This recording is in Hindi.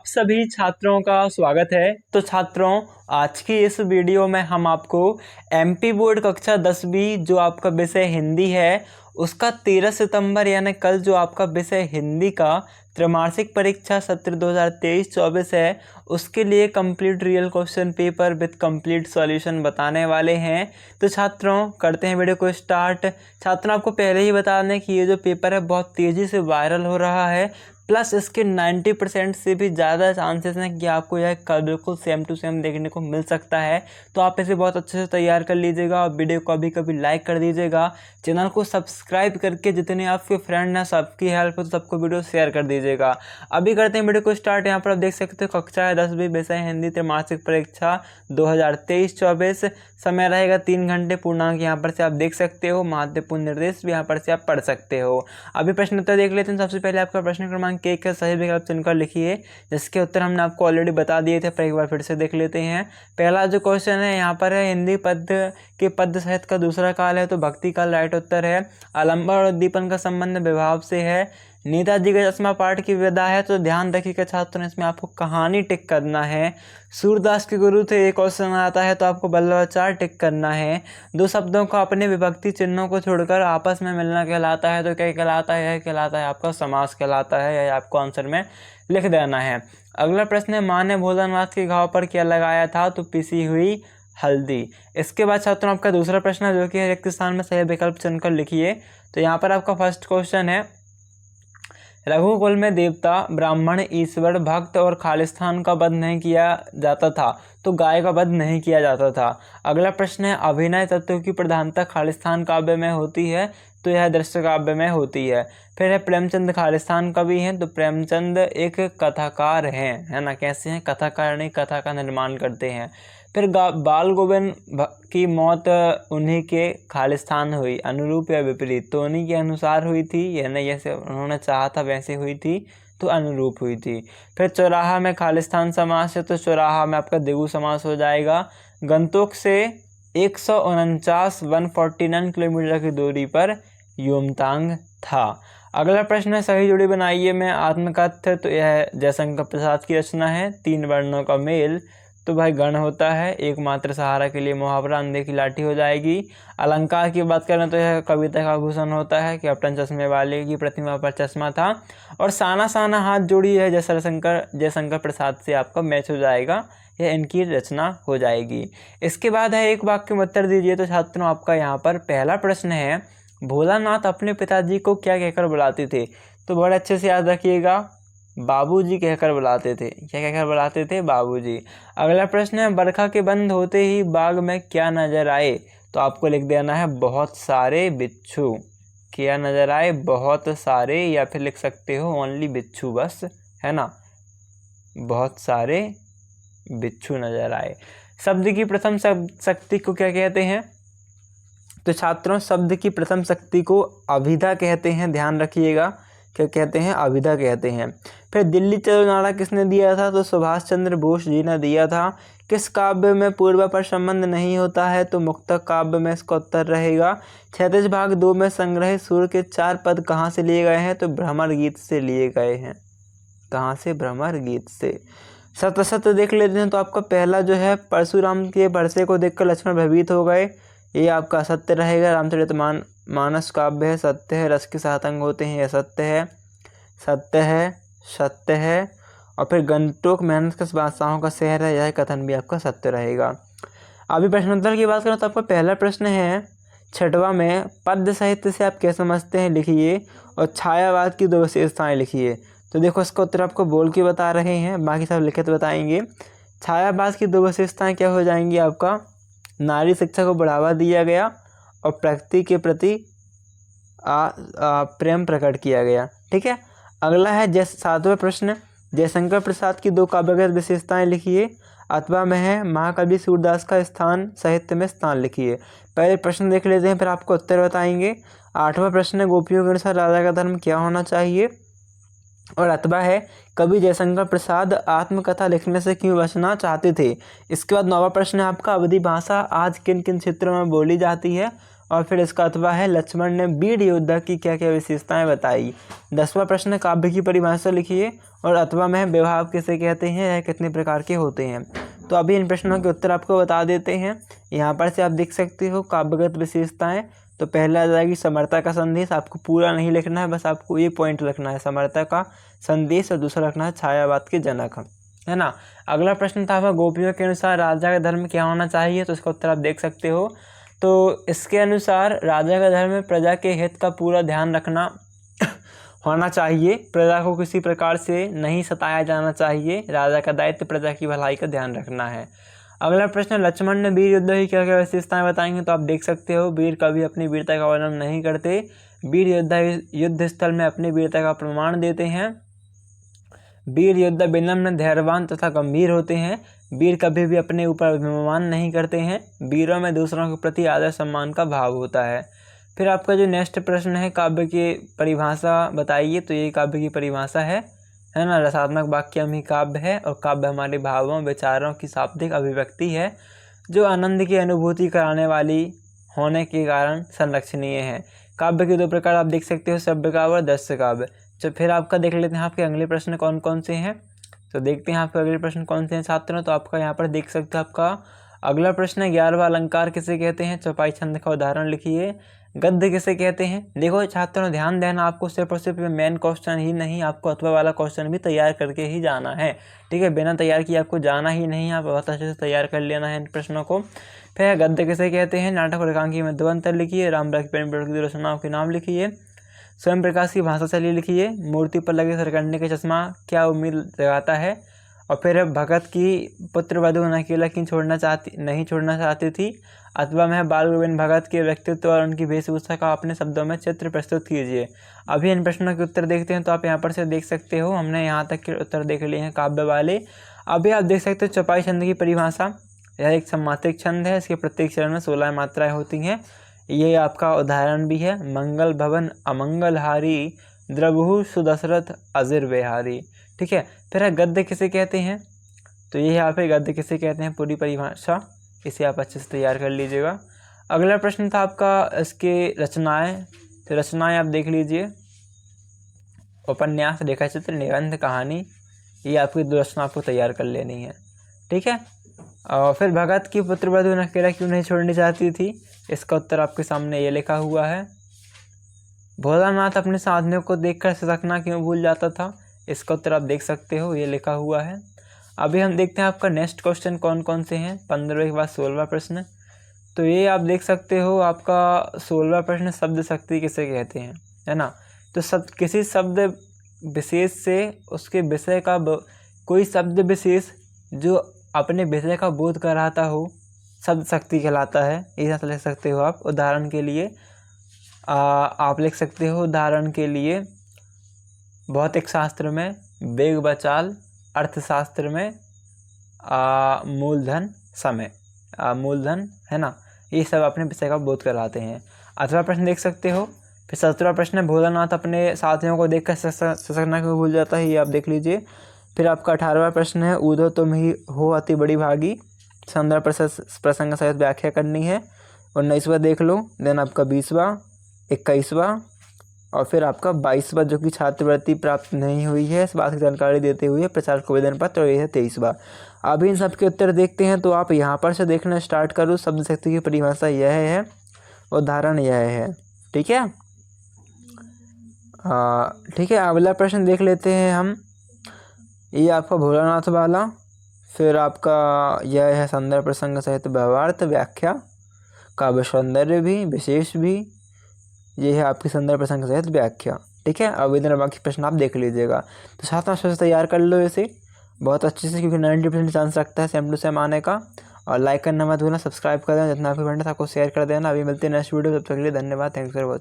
आप सभी छात्रों का स्वागत है। तो छात्रों, आज की इस वीडियो में हम आपको एमपी बोर्ड कक्षा 10वीं जो आपका विषय हिंदी है उसका 13 सितंबर यानी कल जो आपका विषय हिंदी का त्रैमासिक परीक्षा सत्र 2023-24 है उसके लिए complete real question paper with complete solution बताने वाले हैं। तो छात्रों, करते हैं वीडियो को स्टार्ट। छात्रों, आपको पहले ही बता दें कि ये जो पेपर है बहुत तेज़ी से वायरल हो रहा है, प्लस इसके 90% से भी ज़्यादा चांसेस हैं कि आपको यह कल बिल्कुल सेम टू सेम देखने को मिल सकता है। तो आप इसे बहुत अच्छे से तैयार कर लीजिएगा और वीडियो को कभी लाइक कर दीजिएगा। चैनल को सब्सक्राइब करके जितने आपके फ्रेंड हैं सबकी हेल्प हो तो सबको वीडियो शेयर कर दीजिएगा। अभी करते हैं वीडियो को स्टार्ट। यहाँ पर आप देख सकते हो कक्षा है 10वीं विषय हिंदी त्रैमासिक परीक्षा 2023-24। समय रहेगा 3 घंटे। पूर्णांक यहाँ पर से आप देख सकते हो, महत्वपूर्ण निर्देश भी यहाँ पर से आप पढ़ सकते हो। अभी प्रश्न उत्तर देख लेते हैं। सबसे पहले आपका प्रश्न क्रमांक 1 का सही विकल्प चुनकर लिखिए, जिसके उत्तर हमने आपको ऑलरेडी बता दिए थे, पर एक बार फिर से देख लेते हैं। पहला जो क्वेश्चन है यहाँ पर है हिंदी पद्य के पद्य साहित्य का दूसरा काल है, तो भक्ति काल राइट उत्तर है। आलंबन और उद्दीपन का संबंध विभाव से है। नेताजी का चश्मा पाठ की विधा है, तो ध्यान रखिएगा छात्रों, इसमें आपको कहानी टिक करना है। सूरदास के गुरु थे, एक क्वेश्चन आता है तो आपको बल्लवाचार टिक करना है। दो शब्दों को अपने विभक्ति चिन्हों को छोड़कर आपस में मिलना कहलाता है, तो क्या कहलाता है? यह कहलाता है आपका समास कहलाता है। यह आपको आंसर में लिख देना है। अगला प्रश्न है माँ ने भोलानाथ के घाव पर क्या लगाया था, तो पिसी हुई हल्दी। इसके बाद छात्रों आपका दूसरा प्रश्न है जो कि रिक्त स्थान में सही विकल्प चुनकर लिखिए। तो यहाँ पर आपका फर्स्ट क्वेश्चन है रघुकुल में देवता, ब्राह्मण, ईश्वर, भक्त और खालिस्तान का वध नहीं किया जाता था, तो गाय का वध नहीं किया जाता था। अगला प्रश्न है अभिनय तत्व की प्रधानता खालिस्तान काव्य में होती है, तो यह दृश्य काव्य में होती है। फिर है प्रेमचंद खालिस्तान कवि हैं, तो प्रेमचंद एक कथाकार हैं, है ना। कैसे हैं? कथाकार नहीं, कथा का निर्माण करते हैं। फिर बाल गोविंद की मौत उन्हीं के खालिस्तान हुई, अनुरूप या विपरीत, तो उन्हीं के अनुसार हुई थी, यह नहीं जैसे उन्होंने चाहा था वैसे हुई थी, तो अनुरूप हुई थी। फिर चौराहा में खालिस्तान समास है, तो चौराहा में आपका द्विगु समास हो जाएगा। गंतोक से 149 किलोमीटर की दूरी पर योमतांग था। अगला प्रश्न है सही जोड़ी बनाइए में आत्मकथ्य, तो यह जयशंकर प्रसाद की रचना है। 3 वर्णों का मेल, तो भाई गण होता है। एकमात्र सहारा के लिए मुहावरा अंधे की लाठी हो जाएगी। अलंकार की बात करें तो यह कविता का आभूषण होता है। कैप्टन चश्मे वाले की प्रतिमा पर चश्मा था। और साना साना हाथ जोड़ी है जयशंकर प्रसाद से आपका मैच हो जाएगा, यह इनकी रचना हो जाएगी। इसके बाद है एक वाक्य में उत्तर दीजिए। तो छात्रों आपका यहाँ पर पहला प्रश्न है भोलानाथ अपने पिताजी को क्या कहकर बुलाते थे, तो बड़े अच्छे से याद रखिएगा, बाबूजी कहकर बुलाते थे। क्या कहकर बुलाते थे? बाबूजी। अगला प्रश्न है बरखा के बंद होते ही बाग में क्या नजर आए, तो आपको लिख देना है बहुत सारे बिच्छू। क्या नजर आए? बहुत सारे, या फिर लिख सकते हो ओनली बिच्छू बस, है ना। बहुत सारे बिच्छू नजर आए। शब्द की प्रथम शक्ति को क्या कहते हैं, तो छात्रों शब्द की प्रथम शक्ति को अभिधा कहते हैं, ध्यान रखिएगा। क्या कहते हैं? अभिधा कहते हैं। फिर दिल्ली चलो नारा किसने दिया था, तो सुभाष चंद्र बोस जी ने दिया था। किस काव्य में पूर्व पर संबंध नहीं होता है, तो मुक्तक काव्य में इसका उत्तर रहेगा। 36 भाग 2 में संग्रहित सूर के 4 पद कहाँ से लिए गए हैं, तो भ्रमर गीत से लिए गए हैं। कहाँ से? भ्रमर गीत से। सत्य सत्य देख लेते हैं। तो आपका पहला जो है परशुराम के बरसे को देखकर लक्ष्मण भयभीत हो गए, ये आपका सत्य रहेगा। रामचरितमानस काव्य है, सत्य है। रस के सात अंग होते हैं, यह सत्य है, सत्य है, सत्य है। और फिर गंतोक मेहनत के बादशाहों का शहर है, यह कथन भी आपका सत्य रहेगा। अभी प्रश्नोत्तर की बात करें तो आपका पहला प्रश्न है 6वां में पद्य साहित्य से आप क्या समझते हैं, लिखिए। और छायावाद की 2 विशेषताएं लिखिए। तो देखो इसका उत्तर आपको बोल के बता रहे हैं, बाकी सब लिखित बताएंगे। छायावाद की 2 विशेषताएं क्या हो जाएंगी आपका, नारी शिक्षा को बढ़ावा दिया गया और प्रकृति के प्रति प्रेम प्रकट किया गया। ठीक है। अगला है 7वां प्रश्न जयशंकर प्रसाद की 2 काव्यगत विशेषताएं लिखिए। अथवा में है महाकवि सूरदास का स्थान साहित्य में स्थान लिखिए। पहले प्रश्न देख लेते हैं, फिर आपको उत्तर बताएंगे। 8वां प्रश्न है गोपियों के अनुसार राजा का धर्म क्या होना चाहिए। और अथवा है कवि जयशंकर प्रसाद आत्मकथा लिखने से क्यों बचना चाहते थे। इसके बाद 9वां प्रश्न है आपका अवधी भाषा आज किन किन क्षेत्रों में बोली जाती है। और फिर इसका अथवा है लक्ष्मण ने वीर योद्धा की क्या क्या विशेषताएं बताई। 10वां प्रश्न काव्य की परिभाषा लिखिए और अथवा में विभाव किसे कहते हैं, यह कितने प्रकार के होते हैं। तो अभी इन प्रश्नों के उत्तर आपको बता देते हैं। यहाँ पर से आप देख सकते हो काव्यगत विशेषताएं। तो पहला आ जाएगी समर्था का संदेश, आपको पूरा नहीं लिखना है, बस आपको ये पॉइंट लिखना है समर्था का संदेश, और दूसरा रखना है छायावाद के जनक, है ना। अगला प्रश्न था गोपियों के अनुसार राजा का धर्म क्या होना चाहिए, तो इसका उत्तर आप देख सकते हो। तो इसके अनुसार राजा का धर्म प्रजा के हित का पूरा ध्यान रखना होना चाहिए, प्रजा को किसी प्रकार से नहीं सताया जाना चाहिए, राजा का दायित्व प्रजा की भलाई का ध्यान रखना है। अगला प्रश्न लक्ष्मण ने वीर योद्धा की क्या क्या विशेषताएं बताएंगे, तो आप देख सकते हो वीर कभी अपनी वीरता का वर्णन नहीं करते, वीर योद्धा युद्ध स्थल में अपनी वीरता का प्रमाण देते हैं। वीर योद्धा विनम्र, धैर्यवान तथा गंभीर होते हैं, वीर कभी भी अपने ऊपर अभिमान नहीं करते हैं, वीरों में दूसरों के प्रति आदर सम्मान का भाव होता है। फिर आपका जो नेक्स्ट प्रश्न है काव्य की परिभाषा बताइए, तो ये काव्य की परिभाषा है ना। रसात्मक वाक्यम ही काव्य है, और काव्य हमारे भावों विचारों की शाब्दिक अभिव्यक्ति है जो आनंद की अनुभूति कराने वाली होने के कारण संरक्षणीय है। काव्य के दो प्रकार आप देख सकते हो, श्रव्य काव्य और दृश्य काव्य। तो फिर आपका देख लेते हैं आपके अगले प्रश्न कौन कौन से हैं। तो देखते हैं आपके अगले प्रश्न कौन से हैं छात्रों। तो आपका यहाँ पर देख सकते हो आपका अगला प्रश्न है 11वां अलंकार किसे कहते हैं, चौपाई छंद का उदाहरण लिखिए। गद्य किसे कहते हैं। देखो छात्रों ध्यान देना, आपको सिर्फ और सिर्फ मेन क्वेश्चन ही नहीं, आपको अथवा वाला क्वेश्चन भी तैयार करके ही जाना है, ठीक है। बिना तैयार किए आपको जाना ही नहीं, आप बहुत अच्छे से तैयार कर लेना है इन प्रश्नों को। फिर गद्य किसे कहते हैं, नाटक और एकांकी में 2 अंतर लिखिए, रामबाई की रचनाओं के नाम लिखिए, स्वयं प्रकाश की भाषा शैली लिखिए, मूर्ति पर लगे सरकंडे का चश्मा क्या उम्मीद जगाता है, और फिर भगत की पुत्र वधू अकेला क्यों नहीं छोड़ना चाहती थी, अथवा में बाल गोविंद भगत के व्यक्तित्व और उनकी वेशभूषा का अपने शब्दों में चित्र प्रस्तुत कीजिए। अभी इन प्रश्नों के उत्तर देखते हैं। तो आप यहाँ पर से देख सकते हो, हमने यहाँ तक के उत्तर देख लिए हैं काव्य वाले। अभी आप देख सकते हो चौपाई छंद की परिभाषा, यह एक सम्मात्रिक छंद है, इसके प्रत्येक चरण में 16 मात्राएं होती हैं। ये आपका उदाहरण भी है, मंगल भवन अमंगलहारी द्रभु सुदशरथ अजिर बिहारी, ठीक है। फिर गद्य किसे कहते हैं, तो ये यहाँ पे गद्य किसे कहते हैं पूरी परिभाषा, इसे आप अच्छे से तैयार कर लीजिएगा। अगला प्रश्न था आपका इसके रचनाएं, तो रचनाएं आप देख लीजिए, उपन्यास, रेखाचित्र, निबंध, कहानी, ये आपकी 2 रचना आपको तैयार कर लेनी है, ठीक है। और फिर भगत की पुत्र वधू अकेला क्यों नहीं छोड़नी चाहती थी, इसका उत्तर आपके सामने ये लिखा हुआ है। भोलानाथ अपने साधनों को देखकर सिसकना क्यों भूल जाता था, इसका उत्तर आप देख सकते हो, ये लिखा हुआ है। अभी हम देखते हैं आपका नेक्स्ट क्वेश्चन कौन कौन से हैं। 15वें के बाद 16वां प्रश्न, तो ये आप देख सकते हो आपका 16वां प्रश्न शब्द शक्ति किसे कहते हैं, है ना। तो किसी शब्द विशेष से उसके विषय का कोई शब्द विशेष जो अपने विषय का बोध कराता हो शब्द शक्ति कहलाता है। ऐसा लिख सकते हो आप। उदाहरण के लिए आप लिख सकते हो, उदाहरण के लिए भौतिक शास्त्र में वेग व चाल, अर्थशास्त्र में मूलधन समय, मूलधन, है ना। ये सब अपने विषय का बोध कराते हैं। 18वां प्रश्न देख सकते हो। फिर 17वां प्रश्न है भोलानाथ अपने साथियों को देखकर सिसकना क्यों भूल जाता है, ये आप देख लीजिए। फिर आपका 18वां प्रश्न है ऊधो तुम ही हो अति बड़ी भागी, संदर्भ प्रसंग सहित व्याख्या करनी है। 19वां देख लो। देन आपका 20वां, 21वां और फिर आपका 22वां जो कि छात्रवृत्ति प्राप्त नहीं हुई है, इस बात की जानकारी देते हुए प्रचार आवेदन पत्र, और ये है 23वां। अभी इन सब के उत्तर देखते हैं। तो आप यहाँ पर से देखना स्टार्ट करो। शब्द शक्ति की परिभाषा यह है, उदाहरण यह है, ठीक है। ठीक है, अगला प्रश्न देख लेते हैं हम। ये आपका भोलानाथ वाला। फिर आपका यह है संदर्भ प्रसंग सहित व्यवहार्थ व्याख्या, काव्य सौंदर्य भी, विशेष भी। ये है आपकी संदर्भ प्रसंग सहित व्याख्या, ठीक है। आवेदन बाकी प्रश्न आप देख लीजिएगा। तो साथ में तैयार कर लो इसे बहुत अच्छे से, क्योंकि 90% चांस रखता है सेम टू सेम आने का। और लाइक करना मत भूलना, सब्सक्राइब कर देना, जितना भी फ्रेंड आपको शेयर कर देना। अभी मिलते हैं नेक्स्ट वीडियो, तब तक के लिए धन्यवाद। Thanks for watching.